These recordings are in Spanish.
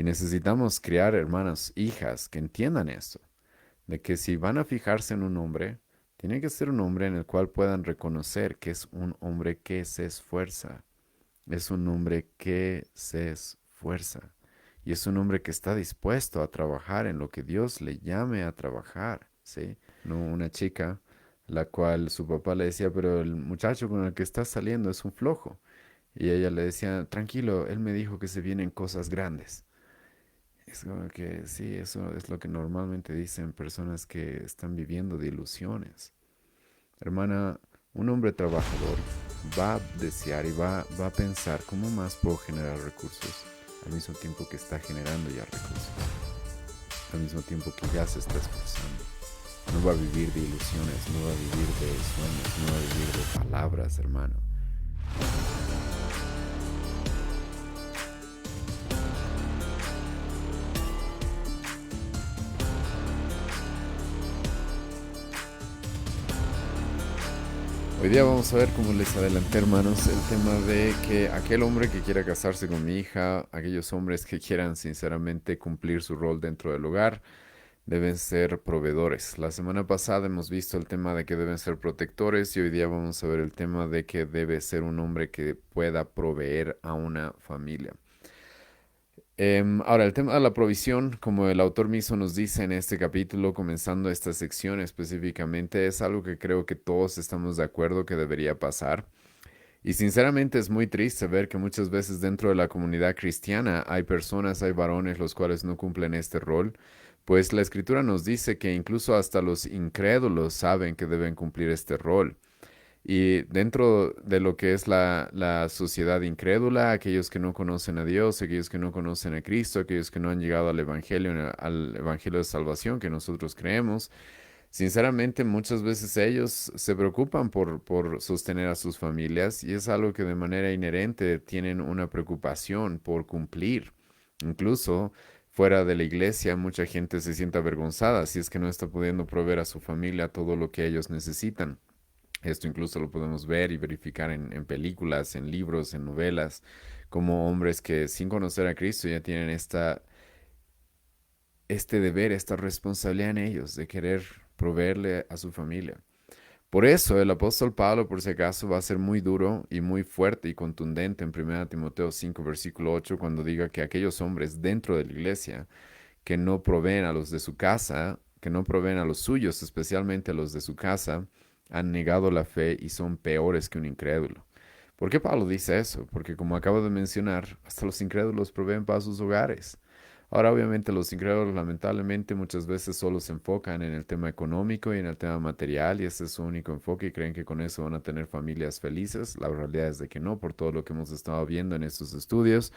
Y necesitamos criar hermanas, hijas que entiendan esto, de que si van a fijarse en un hombre, tiene que ser un hombre en el cual puedan reconocer que es un hombre que se esfuerza, es un hombre que se esfuerza. Y es un hombre que está dispuesto a trabajar en lo que Dios le llame a trabajar, ¿sí? No una chica la cual su papá le decía, pero el muchacho con el que estás saliendo es un flojo. Y ella le decía, tranquilo, él me dijo que se vienen cosas grandes. Es como que sí, eso es lo que normalmente dicen personas que están viviendo de ilusiones. Hermana, un hombre trabajador va a desear y va a pensar cómo más puedo generar recursos al mismo tiempo que está generando ya recursos, al mismo tiempo que ya se está esforzando. No va a vivir de ilusiones, no va a vivir de sueños, no va a vivir de palabras, hermano. Hoy día vamos a ver, como les adelanté, hermanos, el tema de que aquel hombre que quiera casarse con mi hija, aquellos hombres que quieran sinceramente cumplir su rol dentro del hogar, deben ser proveedores. La semana pasada hemos visto el tema de que deben ser protectores y hoy día vamos a ver el tema de que debe ser un hombre que pueda proveer a una familia. Ahora, el tema de la provisión, como el autor mismo nos dice en este capítulo, comenzando esta sección específicamente, es algo que creo que todos estamos de acuerdo que debería pasar. Y sinceramente es muy triste ver que muchas veces dentro de la comunidad cristiana hay personas, hay varones los cuales no cumplen este rol, pues la escritura nos dice que incluso hasta los incrédulos saben que deben cumplir este rol. Y dentro de lo que es la sociedad incrédula, aquellos que no conocen a Dios, aquellos que no conocen a Cristo, aquellos que no han llegado al evangelio de salvación que nosotros creemos, sinceramente muchas veces ellos se preocupan por sostener a sus familias y es algo que de manera inherente tienen una preocupación por cumplir. Incluso fuera de la iglesia, mucha gente se siente avergonzada si es que no está pudiendo proveer a su familia todo lo que ellos necesitan. Esto incluso lo podemos ver y verificar en películas, en libros, en novelas, como hombres que sin conocer a Cristo ya tienen este deber, esta responsabilidad en ellos de querer proveerle a su familia. Por eso el apóstol Pablo, por si acaso, va a ser muy duro y muy fuerte y contundente en 1 Timoteo 5, versículo 8, cuando diga que aquellos hombres dentro de la iglesia que no proveen a los de su casa, que no proveen a los suyos, especialmente a los de su casa, han negado la fe y son peores que un incrédulo. ¿Por qué Pablo dice eso? Porque como acabo de mencionar, hasta los incrédulos proveen para sus hogares. Ahora, obviamente, los incrédulos lamentablemente muchas veces solo se enfocan en el tema económico y en el tema material y ese es su único enfoque y creen que con eso van a tener familias felices. La realidad es de que no, por todo lo que hemos estado viendo en estos estudios.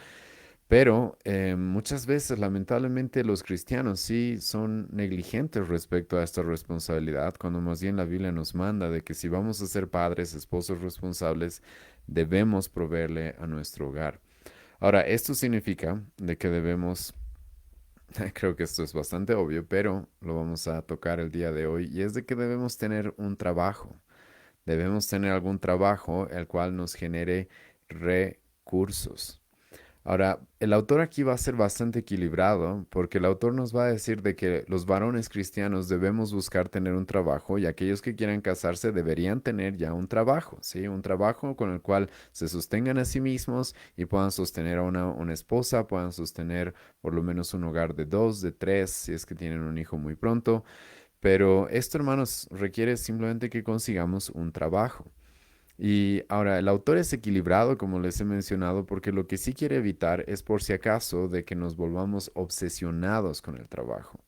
Pero muchas veces, lamentablemente, los cristianos sí son negligentes respecto a esta responsabilidad, cuando más bien la Biblia nos manda de que si vamos a ser padres, esposos responsables, debemos proveerle a nuestro hogar. Ahora, esto significa de que debemos, creo que esto es bastante obvio, pero lo vamos a tocar el día de hoy, y es de que debemos tener un trabajo. Debemos tener algún trabajo el cual nos genere recursos. Ahora, el autor aquí va a ser bastante equilibrado porque el autor nos va a decir de que los varones cristianos debemos buscar tener un trabajo y aquellos que quieran casarse deberían tener ya un trabajo, ¿sí? Un trabajo con el cual se sostengan a sí mismos y puedan sostener a una esposa, puedan sostener por lo menos un hogar de dos, de tres, si es que tienen un hijo muy pronto. Pero esto, hermanos, requiere simplemente que consigamos un trabajo. Y ahora, el autor es equilibrado, como les he mencionado, porque lo que sí quiere evitar es por si acaso de que nos volvamos obsesionados con el trabajo.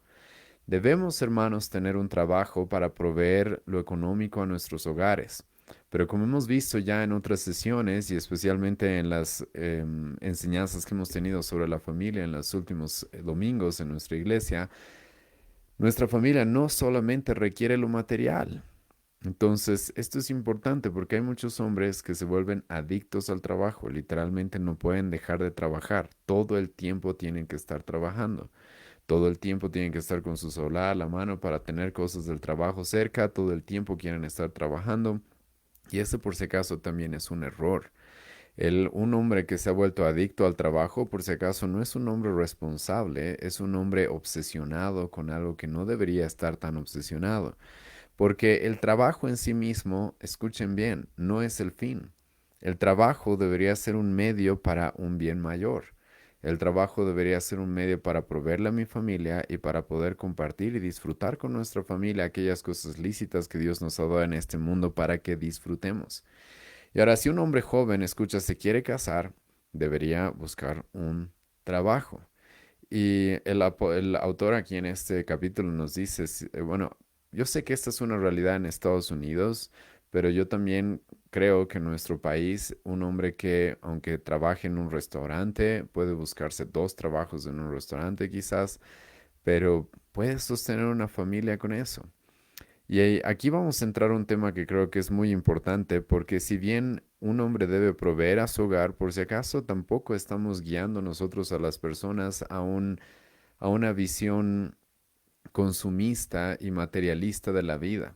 Debemos, hermanos, tener un trabajo para proveer lo económico a nuestros hogares. Pero como hemos visto ya en otras sesiones y especialmente en las enseñanzas que hemos tenido sobre la familia en los últimos domingos en nuestra iglesia, nuestra familia no solamente requiere lo material. Entonces, esto es importante porque hay muchos hombres que se vuelven adictos al trabajo, literalmente no pueden dejar de trabajar, todo el tiempo tienen que estar trabajando, todo el tiempo tienen que estar con su celular a la mano para tener cosas del trabajo cerca, todo el tiempo quieren estar trabajando y este por si acaso también es un error. Un hombre que se ha vuelto adicto al trabajo, por si acaso, no es un hombre responsable, es un hombre obsesionado con algo que no debería estar tan obsesionado. Porque el trabajo en sí mismo, escuchen bien, no es el fin. El trabajo debería ser un medio para un bien mayor. El trabajo debería ser un medio para proveerle a mi familia y para poder compartir y disfrutar con nuestra familia aquellas cosas lícitas que Dios nos ha dado en este mundo para que disfrutemos. Y ahora, si un hombre joven, escucha, se quiere casar, debería buscar un trabajo. Y el autor aquí en este capítulo nos dice, bueno, yo sé que esta es una realidad en Estados Unidos, pero yo también creo que en nuestro país un hombre que, aunque trabaje en un restaurante, puede buscarse dos trabajos en un restaurante quizás, pero puede sostener una familia con eso. Y aquí vamos a entrar a un tema que creo que es muy importante, porque si bien un hombre debe proveer a su hogar, por si acaso tampoco estamos guiando nosotros a las personas a una visión consumista y materialista de la vida.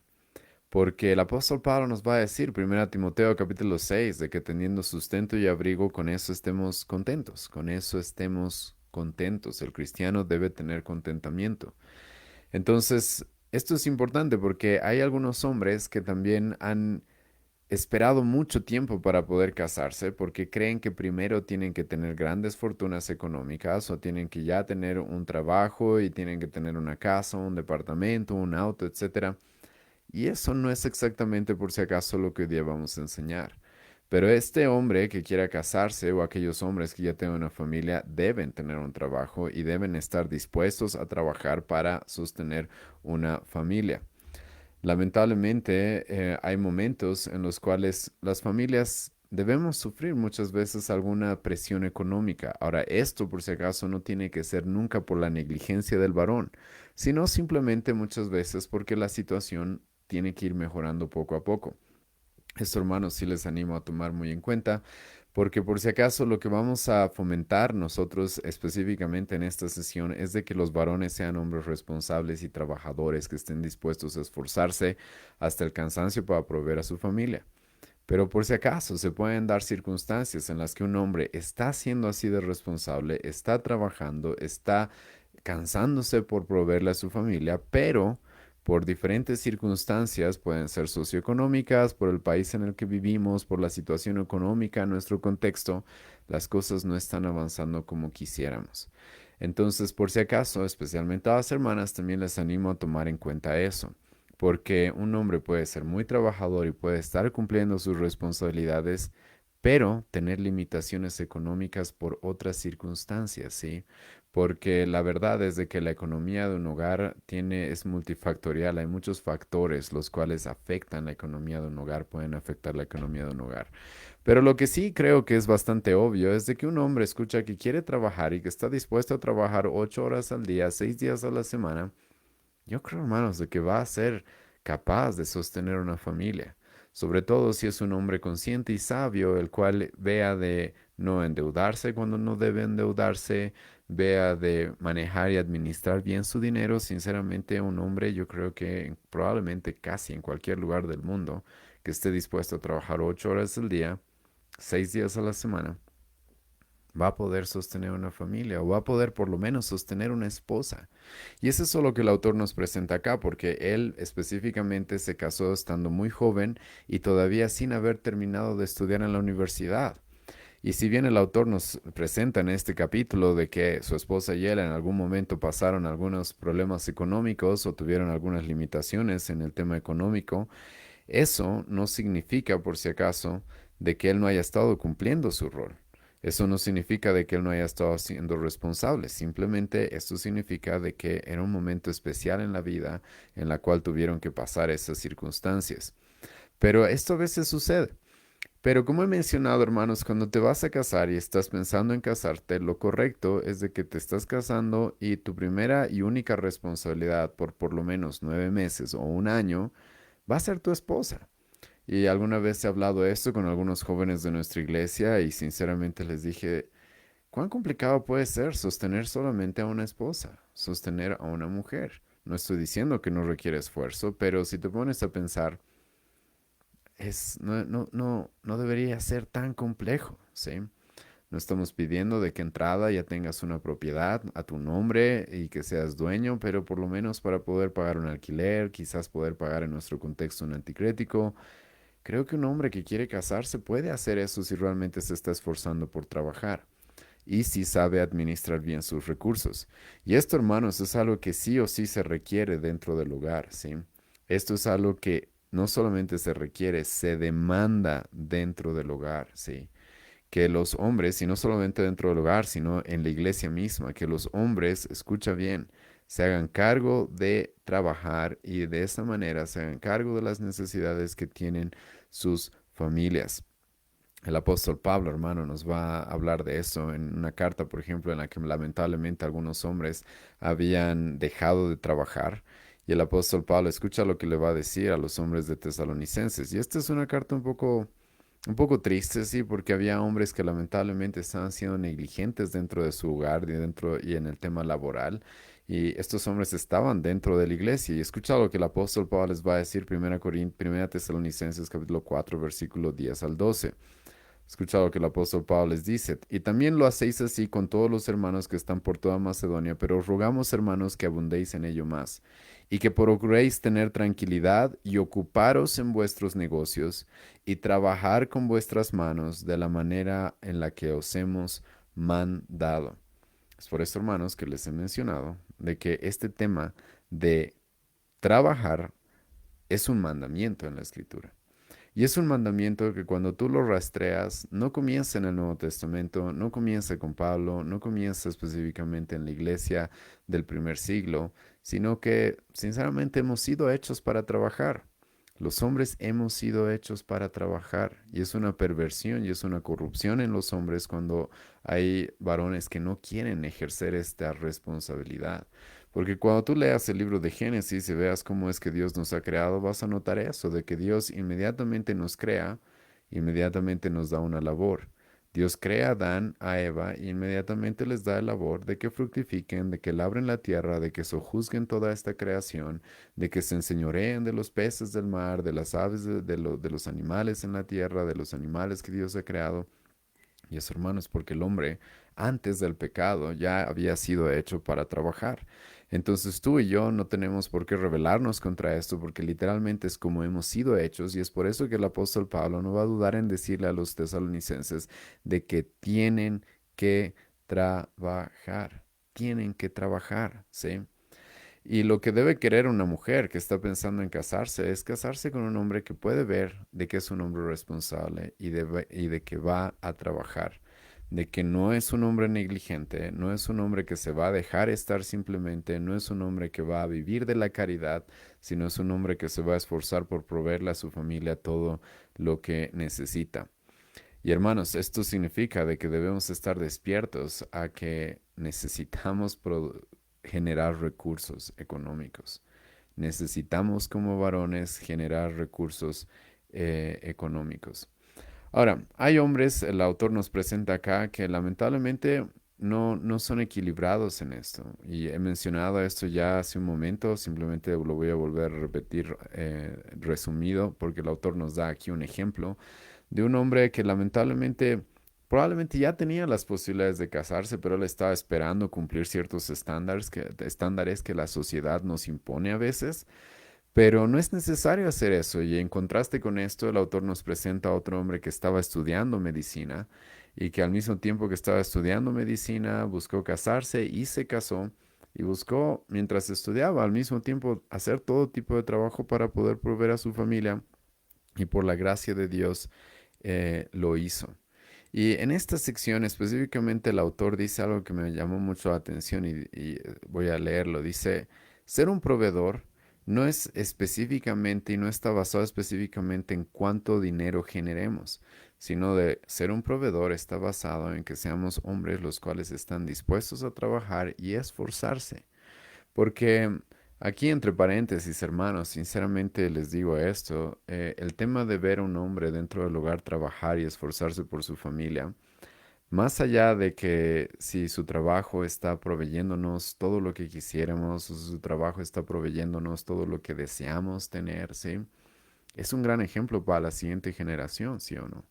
Porque el apóstol Pablo nos va a decir, 1 Timoteo capítulo 6, de que teniendo sustento y abrigo, con eso estemos contentos, con eso estemos contentos. El cristiano debe tener contentamiento. Entonces, esto es importante porque hay algunos hombres que también han esperado mucho tiempo para poder casarse porque creen que primero tienen que tener grandes fortunas económicas o tienen que ya tener un trabajo y tienen que tener una casa, un departamento, un auto, etcétera. Y eso no es exactamente por si acaso lo que hoy día vamos a enseñar. Pero este hombre que quiera casarse o aquellos hombres que ya tengan una familia deben tener un trabajo y deben estar dispuestos a trabajar para sostener una familia. Lamentablemente, hay momentos en los cuales las familias debemos sufrir muchas veces alguna presión económica. Ahora, esto por si acaso no tiene que ser nunca por la negligencia del varón, sino simplemente muchas veces porque la situación tiene que ir mejorando poco a poco. Esto, hermanos, sí les animo a tomar muy en cuenta, porque por si acaso lo que vamos a fomentar nosotros específicamente en esta sesión es de que los varones sean hombres responsables y trabajadores que estén dispuestos a esforzarse hasta el cansancio para proveer a su familia. Pero por si acaso se pueden dar circunstancias en las que un hombre está siendo así de responsable, está trabajando, está cansándose por proveerle a su familia, pero por diferentes circunstancias, pueden ser socioeconómicas, por el país en el que vivimos, por la situación económica, nuestro contexto, las cosas no están avanzando como quisiéramos. Entonces, por si acaso, especialmente a las hermanas, también les animo a tomar en cuenta eso, porque un hombre puede ser muy trabajador y puede estar cumpliendo sus responsabilidades, pero tener limitaciones económicas por otras circunstancias, ¿sí? Porque la verdad es de que la economía de un hogar es multifactorial, hay muchos factores los cuales afectan la economía de un hogar, pueden afectar la economía de un hogar. Pero lo que sí creo que es bastante obvio es de que un hombre escucha que quiere trabajar y que está dispuesto a trabajar 8 horas al día, 6 días a la semana. Yo creo, hermanos, de que va a ser capaz de sostener una familia, sobre todo si es un hombre consciente y sabio, el cual vea de no endeudarse cuando no debe endeudarse, vea de manejar y administrar bien su dinero. Sinceramente, un hombre, yo creo que probablemente casi en cualquier lugar del mundo que esté dispuesto a trabajar 8 horas al día, 6 días a la semana, va a poder sostener una familia o va a poder por lo menos sostener una esposa. Y es eso lo que el autor nos presenta acá, porque él específicamente se casó estando muy joven y todavía sin haber terminado de estudiar en la universidad. Y si bien el autor nos presenta en este capítulo de que su esposa y él en algún momento pasaron algunos problemas económicos o tuvieron algunas limitaciones en el tema económico, eso no significa, por si acaso, de que él no haya estado cumpliendo su rol. Eso no significa de que él no haya estado siendo responsable. Simplemente esto significa de que era un momento especial en la vida en la cual tuvieron que pasar esas circunstancias. Pero esto a veces sucede. Pero como he mencionado, hermanos, cuando te vas a casar y estás pensando en casarte, lo correcto es de que te estás casando y tu primera y única responsabilidad por lo menos 9 meses o un año va a ser tu esposa. Y alguna vez he hablado esto con algunos jóvenes de nuestra iglesia y sinceramente les dije, ¿cuán complicado puede ser sostener solamente a una esposa, sostener a una mujer? No estoy diciendo que no requiere esfuerzo, pero si te pones a pensar, no debería ser tan complejo. ¿sí? No estamos pidiendo de que entrada ya tengas una propiedad a tu nombre y que seas dueño, pero por lo menos para poder pagar un alquiler, quizás poder pagar en nuestro contexto un anticrético. Creo que un hombre que quiere casarse puede hacer eso si realmente se está esforzando por trabajar y si sabe administrar bien sus recursos. Y esto, hermanos, es algo que sí o sí se requiere dentro del hogar, ¿sí? Esto es algo que no solamente se requiere, se demanda dentro del hogar, ¿sí? Que los hombres, y no solamente dentro del hogar, sino en la iglesia misma, que los hombres, escucha bien, se hagan cargo de trabajar y de esa manera se hagan cargo de las necesidades que tienen sus familias. El apóstol Pablo, hermano, nos va a hablar de eso en una carta, por ejemplo, en la que lamentablemente algunos hombres habían dejado de trabajar. Y el apóstol Pablo escucha lo que le va a decir a los hombres de Tesalonicenses. Y esta es una carta un poco triste, sí, porque había hombres que lamentablemente estaban siendo negligentes dentro de su hogar y, dentro, y en el tema laboral. Y estos hombres estaban dentro de la iglesia. Y escucha lo que el apóstol Pablo les va a decir, 1 Tesalonicenses capítulo 4, versículo 10 al 12. Escucha lo que el apóstol Pablo les dice. Y también lo hacéis así con todos los hermanos que están por toda Macedonia, pero os rogamos, hermanos, que abundéis en ello más, y que procuréis tener tranquilidad y ocuparos en vuestros negocios, y trabajar con vuestras manos de la manera en la que os hemos mandado. Es por esto, hermanos, que les he mencionado de que este tema de trabajar es un mandamiento en la Escritura. Y es un mandamiento que cuando tú lo rastreas, no comienza en el Nuevo Testamento, no comienza con Pablo, no comienza específicamente en la iglesia del primer siglo, sino que sinceramente hemos sido hechos para trabajar. Los hombres hemos sido hechos para trabajar y es una perversión y es una corrupción en los hombres cuando hay varones que no quieren ejercer esta responsabilidad. Porque cuando tú leas el libro de Génesis y veas cómo es que Dios nos ha creado, vas a notar eso, de que Dios inmediatamente nos crea, inmediatamente nos da una labor. Dios crea a Adán, a Eva, e inmediatamente les da la labor de que fructifiquen, de que labren la tierra, de que sojuzguen toda esta creación, de que se enseñoreen de los peces del mar, de las aves, de los animales en la tierra, de los animales que Dios ha creado. Y eso, hermanos, porque el hombre antes del pecado ya había sido hecho para trabajar. Entonces tú y yo no tenemos por qué rebelarnos contra esto, porque literalmente es como hemos sido hechos, y es por eso que el apóstol Pablo no va a dudar en decirle a los tesalonicenses de que tienen que trabajar, ¿sí? Y lo que debe querer una mujer que está pensando en casarse es casarse con un hombre que puede ver de que es un hombre responsable y de que va a trabajar, de que no es un hombre negligente, no es un hombre que se va a dejar estar simplemente, no es un hombre que va a vivir de la caridad, sino es un hombre que se va a esforzar por proveerle a su familia todo lo que necesita. Y hermanos, esto significa de que debemos estar despiertos a que necesitamos generar recursos económicos. Necesitamos como varones generar recursos económicos. Ahora, hay hombres, el autor nos presenta acá, que lamentablemente no son equilibrados en esto. Y he mencionado esto ya hace un momento, simplemente lo voy a volver a repetir resumido, porque el autor nos da aquí un ejemplo de un hombre que lamentablemente probablemente ya tenía las posibilidades de casarse, pero él estaba esperando cumplir ciertos estándares que la sociedad nos impone a veces. Pero no es necesario hacer eso, y en contraste con esto, el autor nos presenta a otro hombre que estaba estudiando medicina y que al mismo tiempo que estaba estudiando medicina buscó casarse y se casó y buscó, mientras estudiaba, al mismo tiempo hacer todo tipo de trabajo para poder proveer a su familia, y por la gracia de Dios lo hizo. Y en esta sección específicamente el autor dice algo que me llamó mucho la atención y voy a leerlo. Dice, ser un proveedor no es específicamente y no está basado específicamente en cuánto dinero generemos, sino de ser un proveedor está basado en que seamos hombres los cuales están dispuestos a trabajar y esforzarse. Porque aquí entre paréntesis, hermanos, sinceramente les digo esto, el tema de ver a un hombre dentro del hogar trabajar y esforzarse por su familia, más allá de que si su trabajo está proveyéndonos todo lo que quisiéramos, o su trabajo está proveyéndonos todo lo que deseamos tener, ¿sí? Es un gran ejemplo para la siguiente generación, ¿sí o no?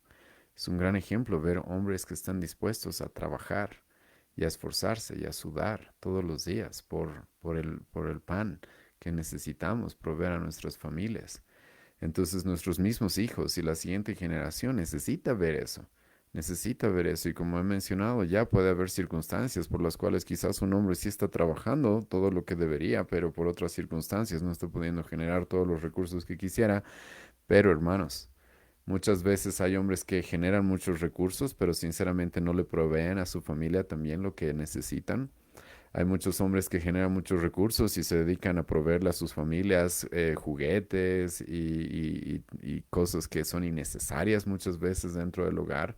Es un gran ejemplo ver hombres que están dispuestos a trabajar y a esforzarse y a sudar todos los días por el pan que necesitamos proveer a nuestras familias. Entonces nuestros mismos hijos y la siguiente generación necesita ver eso. Necesita ver eso. Y como he mencionado, ya puede haber circunstancias por las cuales quizás un hombre sí está trabajando todo lo que debería, pero por otras circunstancias no está pudiendo generar todos los recursos que quisiera. Pero hermanos, muchas veces hay hombres que generan muchos recursos, pero sinceramente no le proveen a su familia también lo que necesitan. Hay muchos hombres que generan muchos recursos y se dedican a proveerle a sus familias juguetes y cosas que son innecesarias muchas veces dentro del hogar.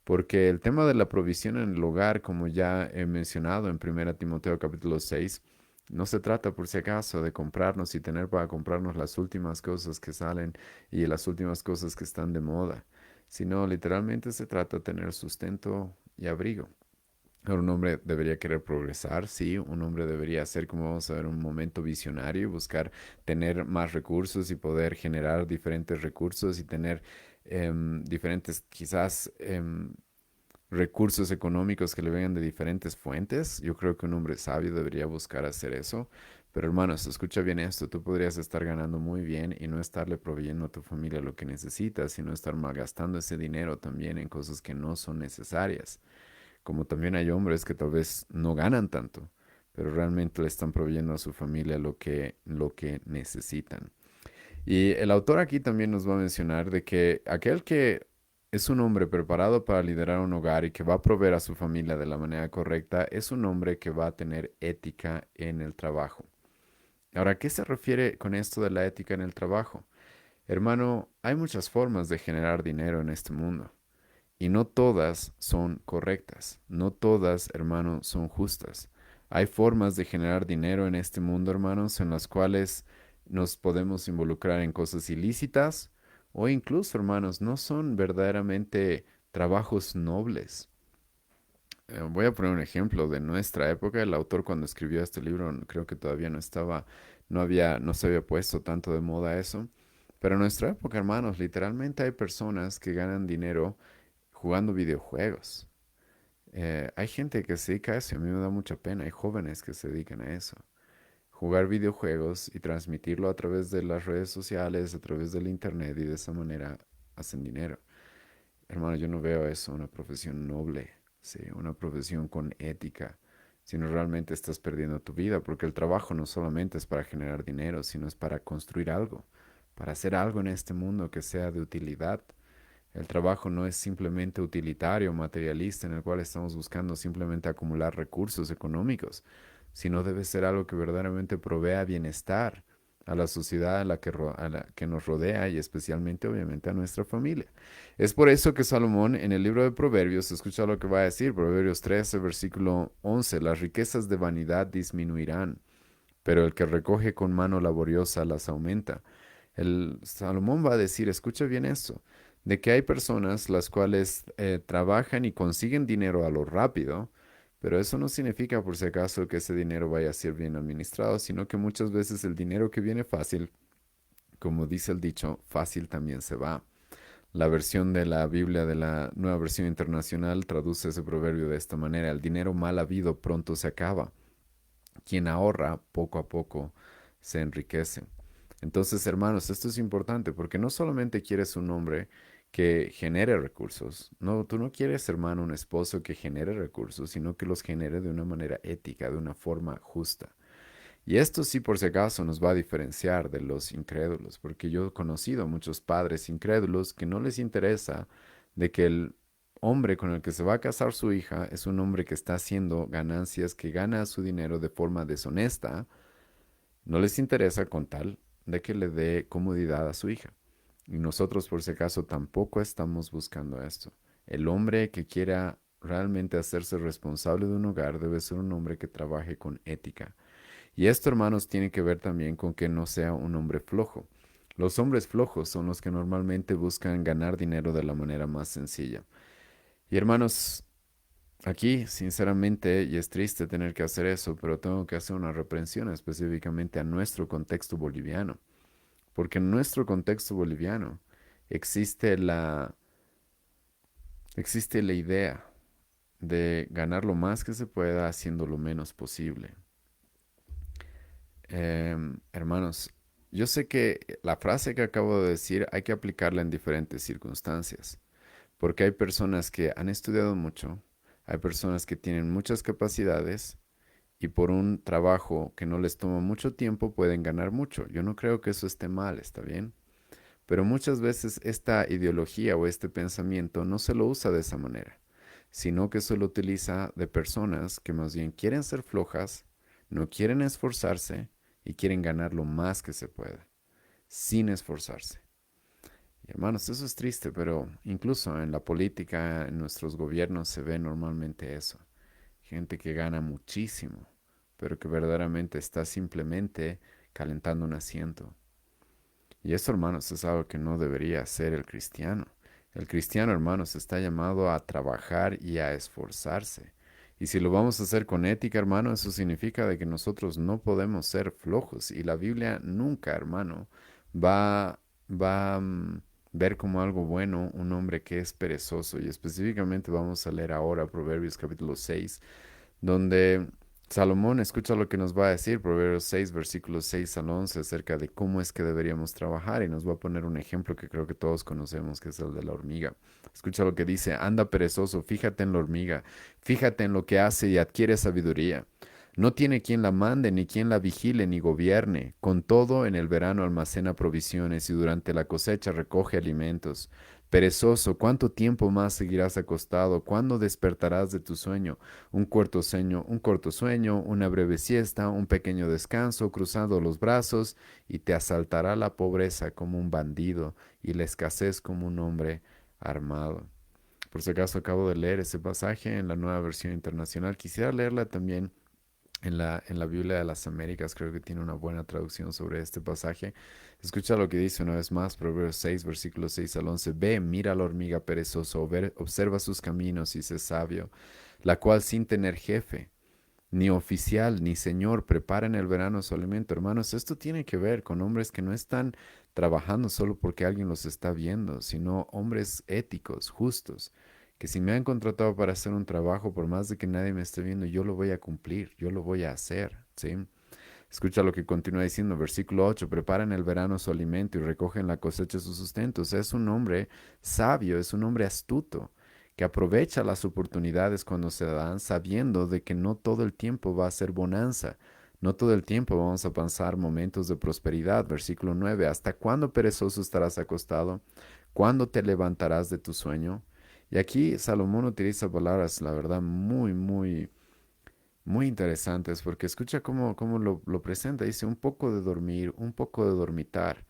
Porque el tema de la provisión en el hogar, como ya he mencionado en 1 Timoteo capítulo 6, no se trata por si acaso de comprarnos y tener para comprarnos las últimas cosas que salen y las últimas cosas que están de moda, sino literalmente se trata de tener sustento y abrigo. Ahora, un hombre debería querer progresar, sí, un hombre debería ser, como vamos a ver, un momento visionario y buscar tener más recursos y poder generar diferentes recursos y tener diferentes, quizás, recursos económicos que le vengan de diferentes fuentes. Yo creo que un hombre sabio debería buscar hacer eso. Pero hermanos, escucha bien esto, tú podrías estar ganando muy bien y no estarle proveyendo a tu familia lo que necesitas, sino estar malgastando ese dinero también en cosas que no son necesarias. Como también hay hombres que tal vez no ganan tanto, pero realmente le están proveyendo a su familia lo que necesitan. Y el autor aquí también nos va a mencionar de que aquel que es un hombre preparado para liderar un hogar y que va a proveer a su familia de la manera correcta, es un hombre que va a tener ética en el trabajo. Ahora, ¿a qué se refiere con esto de la ética en el trabajo? Hermano, hay muchas formas de generar dinero en este mundo. Y no todas son correctas, no todas, hermanos, son justas. Hay formas de generar dinero en este mundo, hermanos, en las cuales nos podemos involucrar en cosas ilícitas o incluso, hermanos, no son verdaderamente trabajos nobles. Voy a poner un ejemplo de nuestra época. El autor cuando escribió este libro creo que todavía no estaba, no se había puesto tanto de moda eso. Pero en nuestra época, hermanos, literalmente hay personas que ganan dinero jugando videojuegos. Hay gente que se dedica a eso y a mí me da mucha pena. Hay jóvenes que se dedican a eso. Jugar videojuegos y transmitirlo a través de las redes sociales, a través del internet y de esa manera hacen dinero. Hermano, yo no veo eso una profesión noble, sí, una profesión con ética, sino realmente estás perdiendo tu vida, porque el trabajo no solamente es para generar dinero, sino es para construir algo, para hacer algo en este mundo que sea de utilidad. El trabajo no es simplemente utilitario, materialista, en el cual estamos buscando simplemente acumular recursos económicos, sino debe ser algo que verdaderamente provea bienestar a la sociedad a la que nos rodea y especialmente, obviamente, a nuestra familia. Es por eso que Salomón en el libro de Proverbios, escucha lo que va a decir, Proverbios 13, versículo 11, las riquezas de vanidad disminuirán, pero el que recoge con mano laboriosa las aumenta. El Salomón va a decir, escucha bien esto, de que hay personas las cuales trabajan y consiguen dinero a lo rápido, pero eso no significa por si acaso que ese dinero vaya a ser bien administrado, sino que muchas veces el dinero que viene fácil, como dice el dicho, fácil también se va. La versión de la Biblia de la Nueva Versión Internacional traduce ese proverbio de esta manera, el dinero mal habido pronto se acaba. Quien ahorra poco a poco se enriquece. Entonces, hermanos, esto es importante porque no solamente quieres un hombre que genere recursos, no, tú no quieres, hermano, un esposo que genere recursos, sino que los genere de una manera ética, de una forma justa. Y esto sí, por si acaso, nos va a diferenciar de los incrédulos, porque yo he conocido muchos padres incrédulos que no les interesa de que el hombre con el que se va a casar su hija es un hombre que está haciendo ganancias, que gana su dinero de forma deshonesta, no les interesa con tal de que le dé comodidad a su hija. Y nosotros, por si acaso, tampoco estamos buscando esto. El hombre que quiera realmente hacerse responsable de un hogar debe ser un hombre que trabaje con ética. Y esto, hermanos, tiene que ver también con que no sea un hombre flojo. Los hombres flojos son los que normalmente buscan ganar dinero de la manera más sencilla. Y hermanos, aquí, sinceramente, y es triste tener que hacer eso, pero tengo que hacer una reprensión específicamente a nuestro contexto boliviano. Porque en nuestro contexto boliviano existe Existe la idea de ganar lo más que se pueda haciendo lo menos posible. Hermanos, yo sé que la frase que acabo de decir hay que aplicarla en diferentes circunstancias, porque hay personas que han estudiado mucho, hay personas que tienen muchas capacidades y por un trabajo que no les toma mucho tiempo pueden ganar mucho. Yo no creo que eso esté mal, ¿está bien? Pero muchas veces esta ideología o este pensamiento no se lo usa de esa manera, sino que se lo utiliza de personas que más bien quieren ser flojas, no quieren esforzarse y quieren ganar lo más que se pueda, sin esforzarse. Y hermanos, eso es triste, pero incluso en la política, en nuestros gobiernos se ve normalmente eso. Gente que gana muchísimo, pero que verdaderamente está simplemente calentando un asiento. Y eso, hermanos, es algo que no debería hacer el cristiano. El cristiano, hermanos, está llamado a trabajar y a esforzarse. Y si lo vamos a hacer con ética, hermano, eso significa de que nosotros no podemos ser flojos. Y la Biblia nunca, hermano, va a ver como algo bueno un hombre que es perezoso. Y específicamente vamos a leer ahora Proverbios capítulo 6 donde Salomón escucha lo que nos va a decir, Proverbios 6, versículos 6 al 11, acerca de cómo es que deberíamos trabajar y nos va a poner un ejemplo que creo que todos conocemos, que es el de la hormiga. Escucha lo que dice, anda perezoso, fíjate en la hormiga, fíjate en lo que hace y adquiere sabiduría. No tiene quien la mande, ni quien la vigile, ni gobierne. Con todo, en el verano almacena provisiones y durante la cosecha recoge alimentos. Perezoso, ¿cuánto tiempo más seguirás acostado? ¿Cuándo despertarás de tu sueño? Un corto sueño, una breve siesta, un pequeño descanso, cruzando los brazos, y te asaltará la pobreza como un bandido y la escasez como un hombre armado. Por si acaso acabo de leer ese pasaje en la nueva versión internacional. Quisiera leerla también en la Biblia de las Américas. Creo que tiene una buena traducción sobre este pasaje. Escucha lo que dice una vez más, Proverbios 6, versículos 6 al 11. Ve, mira a la hormiga perezosa, observa sus caminos y sé sabio, la cual sin tener jefe, ni oficial, ni señor, prepara en el verano su alimento. Hermanos, esto tiene que ver con hombres que no están trabajando solo porque alguien los está viendo, sino hombres éticos, justos, que si me han contratado para hacer un trabajo, por más de que nadie me esté viendo, yo lo voy a cumplir, yo lo voy a hacer, ¿sí? Escucha lo que continúa diciendo, versículo 8, prepara en el verano su alimento y recoge en la cosecha su sustento. O sea, es un hombre sabio, es un hombre astuto, que aprovecha las oportunidades cuando se dan, sabiendo de que no todo el tiempo va a ser bonanza, no todo el tiempo vamos a pasar momentos de prosperidad. Versículo 9, ¿hasta cuándo perezoso estarás acostado? ¿Cuándo te levantarás de tu sueño? Y aquí Salomón utiliza palabras, la verdad, muy interesantes, porque escucha cómo lo presenta. Dice un poco de dormir, un poco de dormitar.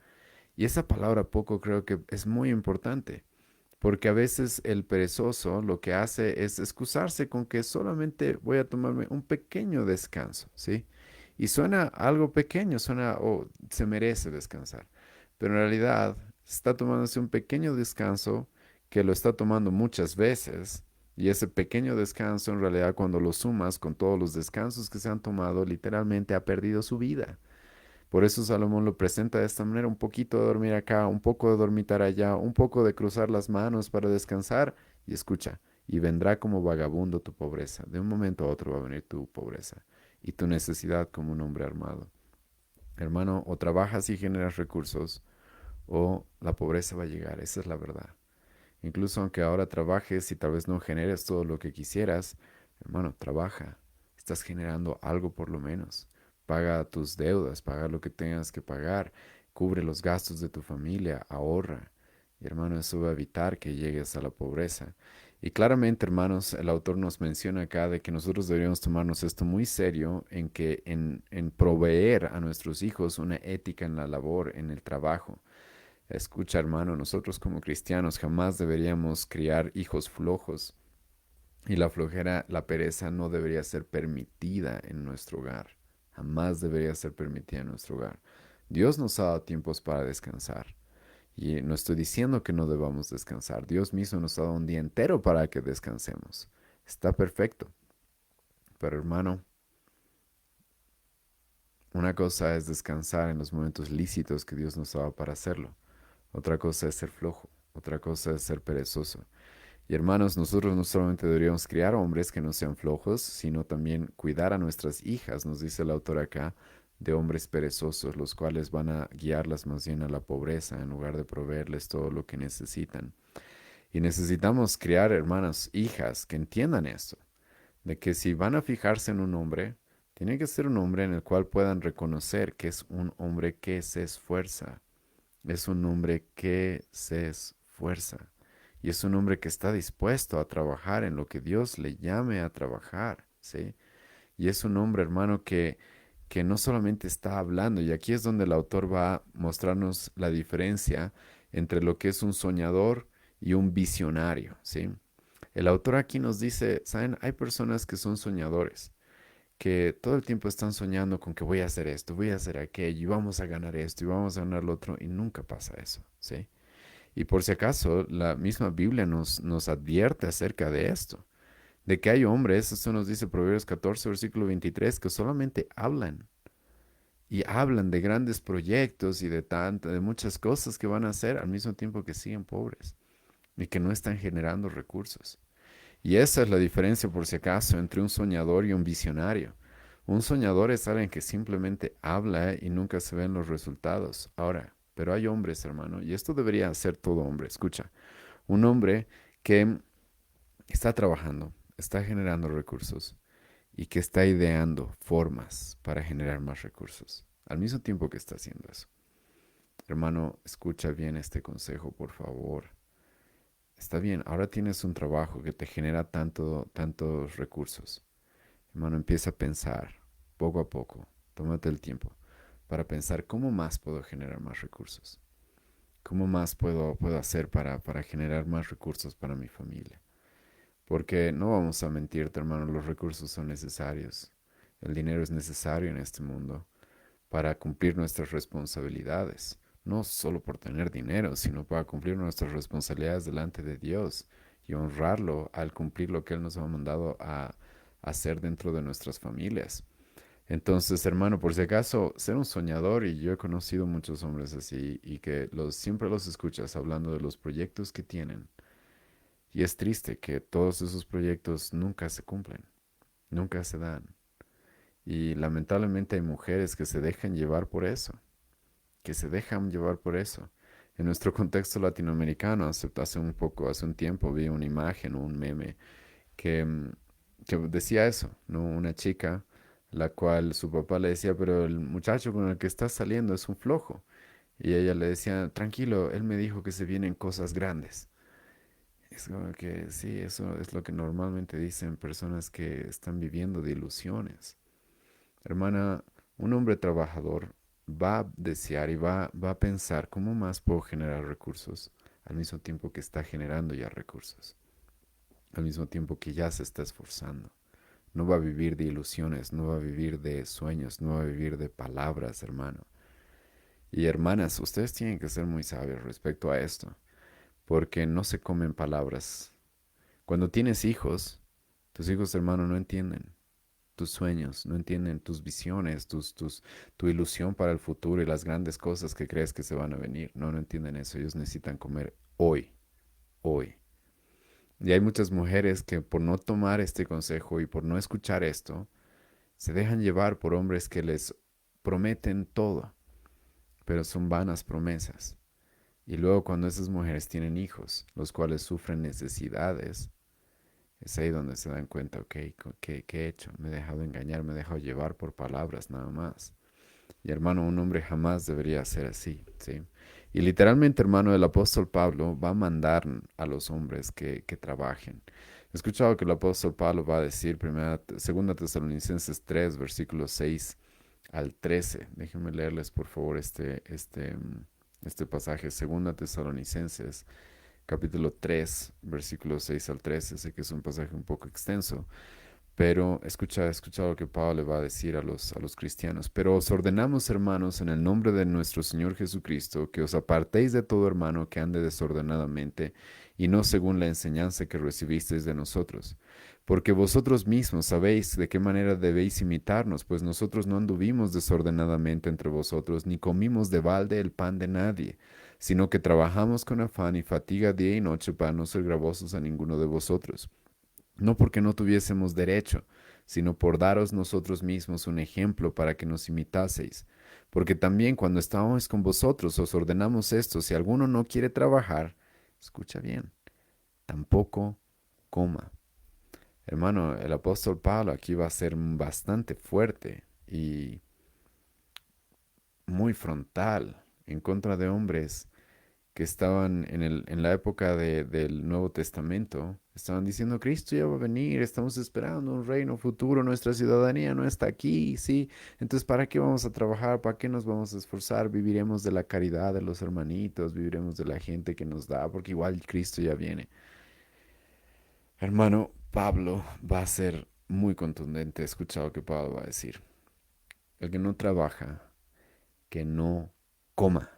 Y esa palabra poco creo que es muy importante, porque a veces el perezoso lo que hace es excusarse con que solamente voy a tomarme un pequeño descanso, ¿sí? Y suena algo pequeño, suena, oh, se merece descansar. Pero en realidad está tomándose un pequeño descanso que lo está tomando muchas veces. Y ese pequeño descanso, en realidad, cuando lo sumas con todos los descansos que se han tomado, literalmente ha perdido su vida. Por eso Salomón lo presenta de esta manera, un poquito de dormir acá, un poco de dormitar allá, un poco de cruzar las manos para descansar. Y escucha, y vendrá como vagabundo tu pobreza. De un momento a otro va a venir tu pobreza y tu necesidad como un hombre armado. Hermano, o trabajas y generas recursos, o la pobreza va a llegar. Esa es la verdad. Incluso aunque ahora trabajes y tal vez no generes todo lo que quisieras, hermano, trabaja. Estás generando algo por lo menos. Paga tus deudas, paga lo que tengas que pagar, cubre los gastos de tu familia, ahorra. Y hermano, eso va a evitar que llegues a la pobreza. Y claramente, hermanos, el autor nos menciona acá de que nosotros deberíamos tomarnos esto muy serio en proveer a nuestros hijos una ética en la labor, en el trabajo. Escucha, hermano, nosotros como cristianos jamás deberíamos criar hijos flojos y la flojera, la pereza no debería ser permitida en nuestro hogar. Jamás debería ser permitida en nuestro hogar. Dios nos ha dado tiempos para descansar y no estoy diciendo que no debamos descansar. Dios mismo nos ha dado un día entero para que descansemos. Está perfecto. Pero hermano, una cosa es descansar en los momentos lícitos que Dios nos ha dado para hacerlo. Otra cosa es ser flojo. Otra cosa es ser perezoso. Y hermanos, nosotros no solamente deberíamos criar hombres que no sean flojos, sino también cuidar a nuestras hijas, nos dice el autor acá, de hombres perezosos, los cuales van a guiarlas más bien a la pobreza en lugar de proveerles todo lo que necesitan. Y necesitamos criar, hermanas, hijas que entiendan esto, de que si van a fijarse en un hombre, tiene que ser un hombre en el cual puedan reconocer que es un hombre que se esfuerza, es un hombre que se esfuerza. Y es un hombre que está dispuesto a trabajar en lo que Dios le llame a trabajar, ¿sí? Y es un hombre, hermano, que no solamente está hablando, y aquí es donde el autor va a mostrarnos la diferencia entre lo que es un soñador y un visionario, ¿sí? El autor aquí nos dice, ¿saben? Hay personas que son soñadores, que todo el tiempo están soñando con que voy a hacer esto, voy a hacer aquello, y vamos a ganar esto, y vamos a ganar lo otro, y nunca pasa eso, ¿sí? Y por si acaso, la misma Biblia nos advierte acerca de esto, de que hay hombres, esto nos dice Proverbios 14, versículo 23, que solamente hablan, y hablan de grandes proyectos y de muchas cosas que van a hacer al mismo tiempo que siguen pobres y que no están generando recursos. Y esa es la diferencia, por si acaso, entre un soñador y un visionario. Un soñador es alguien que simplemente habla y nunca se ven los resultados. Ahora, pero hay hombres, hermano, y esto debería ser todo hombre. Escucha, un hombre que está trabajando, está generando recursos y que está ideando formas para generar más recursos, al mismo tiempo que está haciendo eso. Hermano, escucha bien este consejo, por favor. Está bien, ahora tienes un trabajo que te genera tantos recursos. Hermano, empieza a pensar poco a poco. Tómate el tiempo para pensar cómo más puedo generar más recursos. ¿Cómo más puedo hacer para generar más recursos para mi familia? Porque no vamos a mentirte, hermano, los recursos son necesarios. El dinero es necesario en este mundo para cumplir nuestras responsabilidades. No solo por tener dinero, sino para cumplir nuestras responsabilidades delante de Dios y honrarlo al cumplir lo que Él nos ha mandado a hacer dentro de nuestras familias. Entonces, hermano, por si acaso, ser un soñador, y yo he conocido muchos hombres así, y que siempre los escuchas hablando de los proyectos que tienen. Y es triste que todos esos proyectos nunca se cumplen, nunca se dan. Y lamentablemente hay mujeres que se dejan llevar por eso, que se dejan llevar por eso. En nuestro contexto latinoamericano, hace un tiempo, vi una imagen o un meme que, que decía eso, ¿no? Una chica, la cual su papá le decía, pero el muchacho con el que estás saliendo es un flojo. Y ella le decía, tranquilo, él me dijo que se vienen cosas grandes. Es como que sí, eso es lo que normalmente dicen personas que están viviendo de ilusiones. Hermana, un hombre trabajador va a desear y va a pensar cómo más puedo generar recursos al mismo tiempo que está generando ya recursos, al mismo tiempo que ya se está esforzando. No va a vivir de ilusiones, no va a vivir de sueños, no va a vivir de palabras, hermano. Y hermanas, ustedes tienen que ser muy sabios respecto a esto, porque no se comen palabras. Cuando tienes hijos, tus hijos, hermano, no entienden tus sueños, no entienden tus visiones, tu ilusión para el futuro y las grandes cosas que crees que se van a venir. No, no entienden eso. Ellos necesitan comer hoy, hoy. Y hay muchas mujeres que por no tomar este consejo y por no escuchar esto, se dejan llevar por hombres que les prometen todo, pero son vanas promesas. Y luego cuando esas mujeres tienen hijos, los cuales sufren necesidades, es ahí donde se dan cuenta, ok, ¿qué he hecho? Me he dejado engañar, me he dejado llevar por palabras nada más. Y hermano, un hombre jamás debería ser así, ¿sí? Y literalmente, hermano, el apóstol Pablo va a mandar a los hombres que trabajen. He escuchado que el apóstol Pablo va a decir, segunda Tesalonicenses 3, versículos 6 al 13. Déjenme leerles, por favor, este pasaje. Segunda Tesalonicenses capítulo 3, versículos 6 al 13. Sé que es un pasaje un poco extenso, pero escucha lo que Pablo le va a decir a los cristianos. Pero os ordenamos, hermanos, en el nombre de nuestro Señor Jesucristo, que os apartéis de todo hermano que ande desordenadamente y no según la enseñanza que recibisteis de nosotros. Porque vosotros mismos sabéis de qué manera debéis imitarnos, pues nosotros no anduvimos desordenadamente entre vosotros, ni comimos de balde el pan de nadie, sino que trabajamos con afán y fatiga día y noche para no ser gravosos a ninguno de vosotros, no porque no tuviésemos derecho, sino por daros nosotros mismos un ejemplo para que nos imitaseis. Porque también cuando estábamos con vosotros os ordenamos esto: si alguno no quiere trabajar, escucha bien, tampoco coma. Hermano, el apóstol Pablo aquí va a ser bastante fuerte y muy frontal en contra de hombres que estaban en la época del Nuevo Testamento. Estaban diciendo: Cristo ya va a venir, estamos esperando un reino futuro, nuestra ciudadanía no está aquí, ¿sí? Entonces, ¿para qué vamos a trabajar? ¿Para qué nos vamos a esforzar? Viviremos de la caridad de los hermanitos, viviremos de la gente que nos da, porque igual Cristo ya viene. Hermano, Pablo va a ser muy contundente. He escuchado que Pablo va a decir: el que no trabaja, que no coma.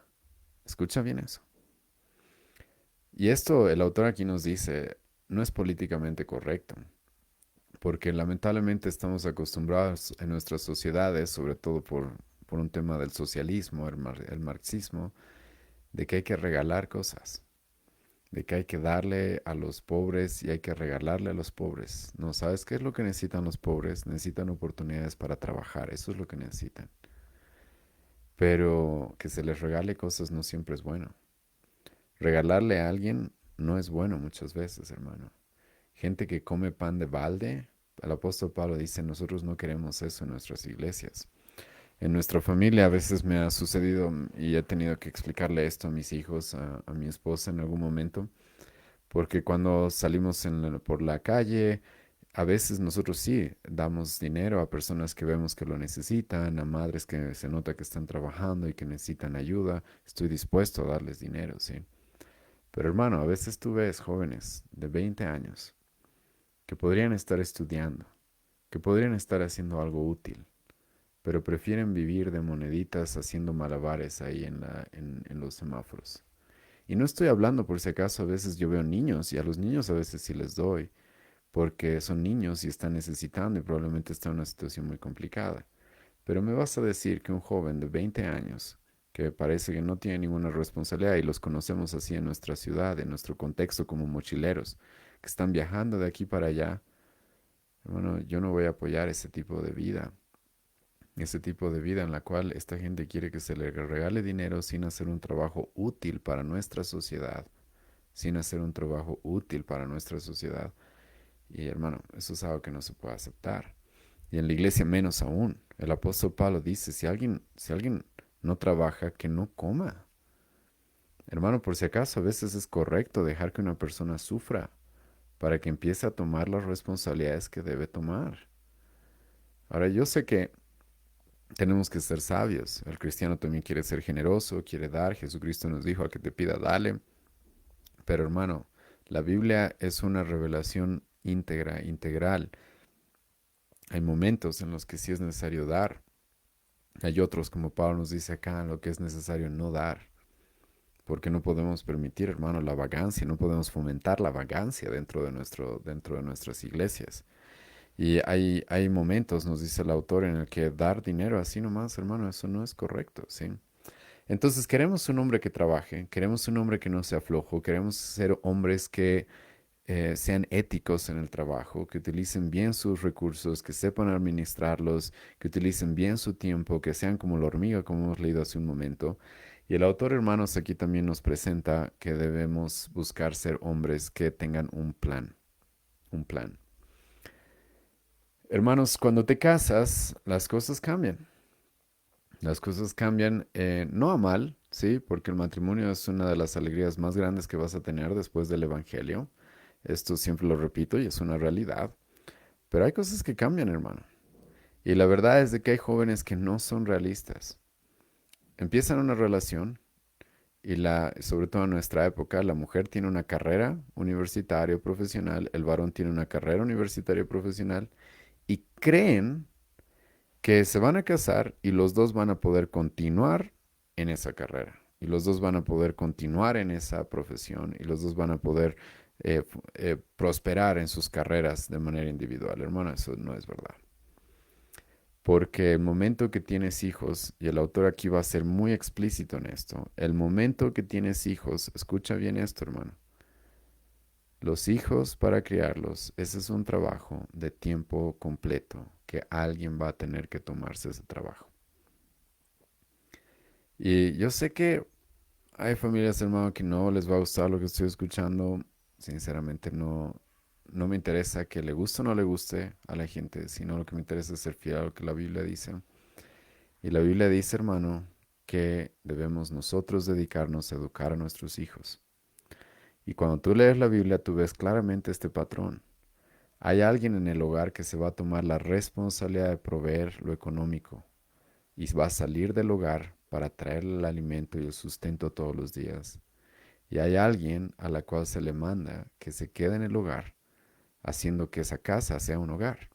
Escucha bien eso. Y esto el autor aquí nos dice, no es políticamente correcto, porque lamentablemente estamos acostumbrados en nuestras sociedades, sobre todo por un tema del socialismo, el marxismo, de que hay que regalar cosas, de que hay que darle a los pobres y hay que regalarle a los pobres. No, ¿sabes qué es lo que necesitan los pobres? Necesitan oportunidades para trabajar, eso es lo que necesitan. Pero que se les regale cosas no siempre es bueno. Regalarle a alguien no es bueno muchas veces, hermano. Gente que come pan de balde, el apóstol Pablo dice: nosotros no queremos eso en nuestras iglesias. En nuestra familia a veces me ha sucedido y he tenido que explicarle esto a mis hijos, a mi esposa en algún momento, porque cuando salimos por la calle, a veces nosotros sí damos dinero a personas que vemos que lo necesitan, a madres que se nota que están trabajando y que necesitan ayuda. Estoy dispuesto a darles dinero, sí. Pero hermano, a veces tú ves jóvenes de 20 años que podrían estar estudiando, que podrían estar haciendo algo útil, pero prefieren vivir de moneditas haciendo malabares ahí en los semáforos. Y no estoy hablando por si acaso, a veces yo veo niños y a los niños a veces sí les doy, porque son niños y están necesitando y probablemente están en una situación muy complicada. Pero me vas a decir que un joven de 20 años, que parece que no tiene ninguna responsabilidad, y los conocemos así en nuestra ciudad, en nuestro contexto como mochileros, que están viajando de aquí para allá, bueno, yo no voy a apoyar ese tipo de vida en la cual esta gente quiere que se le regale dinero sin hacer un trabajo útil para nuestra sociedad, sin hacer un trabajo útil para nuestra sociedad. Y hermano, eso es algo que no se puede aceptar. Y en la iglesia menos aún. El apóstol Pablo dice: si alguien no trabaja, que no coma. Hermano, por si acaso, a veces es correcto dejar que una persona sufra para que empiece a tomar las responsabilidades que debe tomar. Ahora, yo sé que tenemos que ser sabios. El cristiano también quiere ser generoso, quiere dar. Jesucristo nos dijo: a que te pida, dale. Pero hermano, la Biblia es una revelación íntegra, integral. Hay momentos en los que sí es necesario dar. Hay otros, como Pablo nos dice acá, en lo que es necesario no dar. Porque no podemos permitir, hermano, la vagancia, no podemos fomentar la vagancia dentro de nuestras iglesias. Y hay momentos, nos dice el autor, en el que dar dinero así nomás, hermano, eso no es correcto, ¿sí? Entonces queremos un hombre que trabaje, queremos un hombre que no sea flojo, queremos ser hombres que sean éticos en el trabajo, que utilicen bien sus recursos, que sepan administrarlos, que utilicen bien su tiempo, que sean como la hormiga, como hemos leído hace un momento. Y el autor, hermanos, aquí también nos presenta que debemos buscar ser hombres que tengan un plan, un plan. Hermanos, cuando te casas, las cosas cambian. Las cosas cambian, no a mal, ¿sí? Porque el matrimonio es una de las alegrías más grandes que vas a tener después del Evangelio. Esto siempre lo repito y es una realidad. Pero hay cosas que cambian, hermano. Y la verdad es de que hay jóvenes que no son realistas. Empiezan una relación y sobre todo en nuestra época, la mujer tiene una carrera universitaria profesional, el varón tiene una carrera universitaria profesional y creen que se van a casar y los dos van a poder continuar en esa carrera. Y los dos van a poder continuar en esa profesión y los dos van a poder prosperar en sus carreras de manera individual. Hermano, eso no es verdad. Porque el momento que tienes hijos, y el autor aquí va a ser muy explícito en esto, el momento que tienes hijos, escucha bien esto, hermano. Los hijos para criarlos, ese es un trabajo de tiempo completo, que alguien va a tener que tomarse ese trabajo. Y yo sé que hay familias, hermano, que no les va a gustar lo que estoy escuchando. Sinceramente, no me interesa que le guste o no le guste a la gente, sino lo que me interesa es ser fiel a lo que la Biblia dice. Y la Biblia dice, hermano, que debemos nosotros dedicarnos a educar a nuestros hijos. Y cuando tú lees la Biblia, tú ves claramente este patrón. Hay alguien en el hogar que se va a tomar la responsabilidad de proveer lo económico y va a salir del hogar para traerle el alimento y el sustento todos los días. Y hay alguien a la cual se le manda que se quede en el hogar, haciendo que esa casa sea un hogar.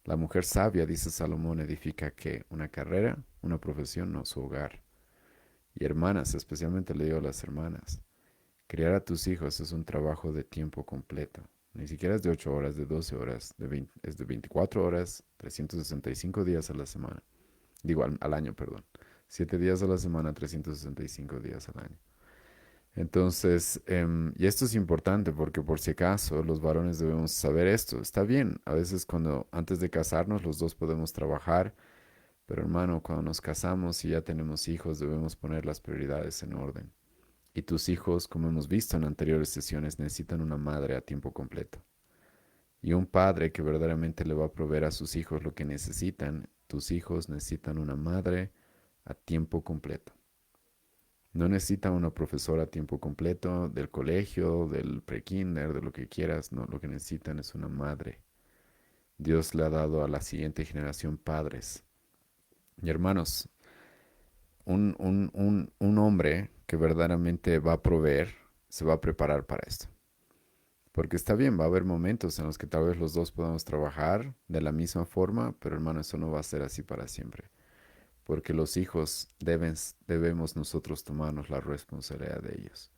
La mujer sabia, dice Salomón, edifica que una carrera, una profesión, no su hogar. Y hermanas, especialmente le digo a las hermanas, criar a tus hijos es un trabajo de tiempo completo. Ni siquiera es de 8 horas, de 12 horas, es de 24 horas, 365 días a la semana. Digo, al año, perdón. 7 días a la semana, 365 días al año. Entonces, y esto es importante porque por si acaso los varones debemos saber esto. Está bien, a veces cuando antes de casarnos los dos podemos trabajar, pero hermano, cuando nos casamos y ya tenemos hijos debemos poner las prioridades en orden. Y tus hijos, como hemos visto en anteriores sesiones, necesitan una madre a tiempo completo. Y un padre que verdaderamente le va a proveer a sus hijos lo que necesitan, tus hijos necesitan una madre a tiempo completo. No necesitan una profesora a tiempo completo del colegio, del prekinder, de lo que quieras. No, lo que necesitan es una madre. Dios le ha dado a la siguiente generación padres. Y hermanos, un hombre que verdaderamente va a proveer, se va a preparar para esto. Porque está bien, va a haber momentos en los que tal vez los dos podamos trabajar de la misma forma, pero hermano, eso no va a ser así para siempre. Porque los hijos debemos nosotros tomarnos la responsabilidad de ellos.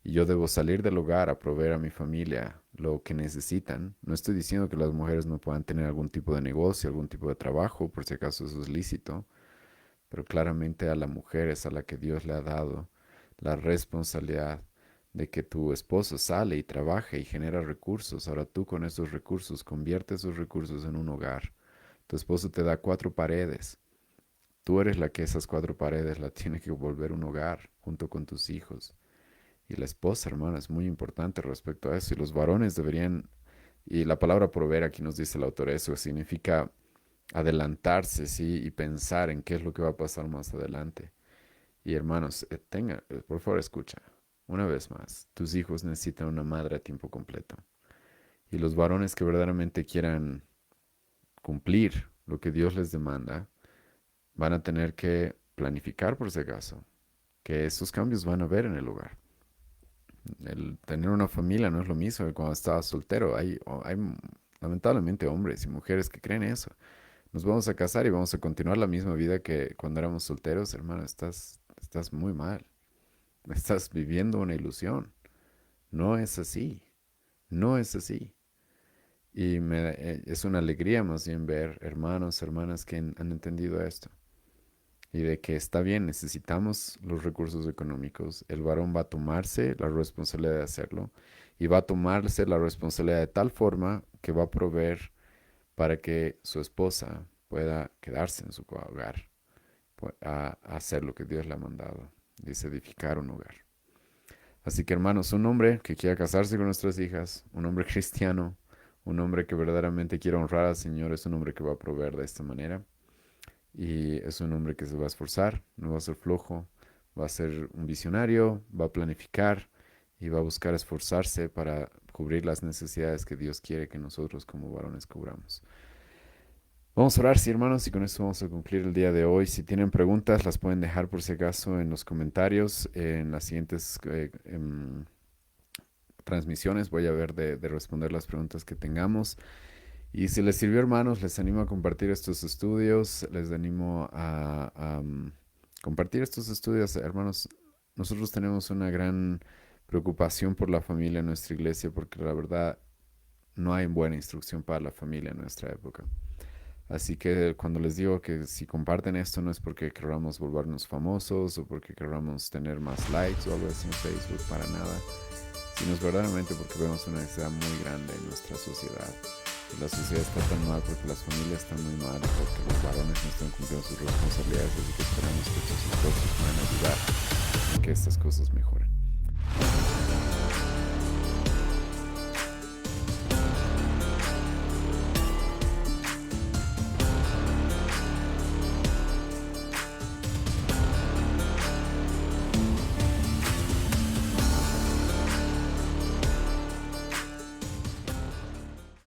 Y yo debo salir del hogar a proveer a mi familia lo que necesitan. No estoy diciendo que las mujeres no puedan tener algún tipo de negocio, algún tipo de trabajo, por si acaso eso es lícito, pero claramente a la mujer es a la que Dios le ha dado la responsabilidad de que tu esposo sale y trabaje y genera recursos. Ahora tú con esos recursos conviertes esos recursos en un hogar. Tu esposo te da 4 paredes. Tú eres la que esas 4 paredes la tiene que volver un hogar junto con tus hijos. Y la esposa, hermano, es muy importante respecto a eso. Y los varones deberían, y la palabra proveer aquí nos dice el autor, eso significa adelantarse, ¿sí? Y pensar en qué es lo que va a pasar más adelante. Y hermanos, por favor escucha, una vez más, tus hijos necesitan una madre a tiempo completo. Y los varones que verdaderamente quieran cumplir lo que Dios les demanda, van a tener que planificar por si acaso, que esos cambios van a haber en el hogar. El tener una familia no es lo mismo que cuando estaba soltero. Hay lamentablemente hombres y mujeres que creen eso. Nos vamos a casar y vamos a continuar la misma vida que cuando éramos solteros. Hermano, estás muy mal. Estás viviendo una ilusión. No es así. No es así. Y es una alegría más bien ver hermanos, hermanas que han entendido esto. Y de que está bien, necesitamos los recursos económicos. El varón va a tomarse la responsabilidad de hacerlo y va a tomarse la responsabilidad de tal forma que va a proveer para que su esposa pueda quedarse en su hogar, a hacer lo que Dios le ha mandado, dice edificar un hogar. Así que hermanos, un hombre que quiera casarse con nuestras hijas, un hombre cristiano, un hombre que verdaderamente quiera honrar al Señor, es un hombre que va a proveer de esta manera. Y es un hombre que se va a esforzar, no va a ser flojo, va a ser un visionario, va a planificar y va a buscar esforzarse para cubrir las necesidades que Dios quiere que nosotros como varones cubramos. Vamos a orar, sí, hermanos, y con esto vamos a concluir el día de hoy. Si tienen preguntas, las pueden dejar por si acaso en los comentarios. En las siguientes transmisiones voy a ver de responder las preguntas que tengamos. Y si les sirvió, hermanos, les animo a compartir estos estudios, les animo a compartir estos estudios, hermanos. Nosotros tenemos una gran preocupación por la familia en nuestra iglesia porque la verdad no hay buena instrucción para la familia en nuestra época. Así que cuando les digo que si comparten esto no es porque queramos volvernos famosos o porque queramos tener más likes o algo así en Facebook, para nada, sino es verdaderamente porque vemos una necesidad muy grande en nuestra sociedad. La sociedad está tan mal porque las familias están muy mal, porque los varones no están cumpliendo sus responsabilidades, así que esperamos que estos esfuerzos puedan ayudar a que estas cosas mejoren.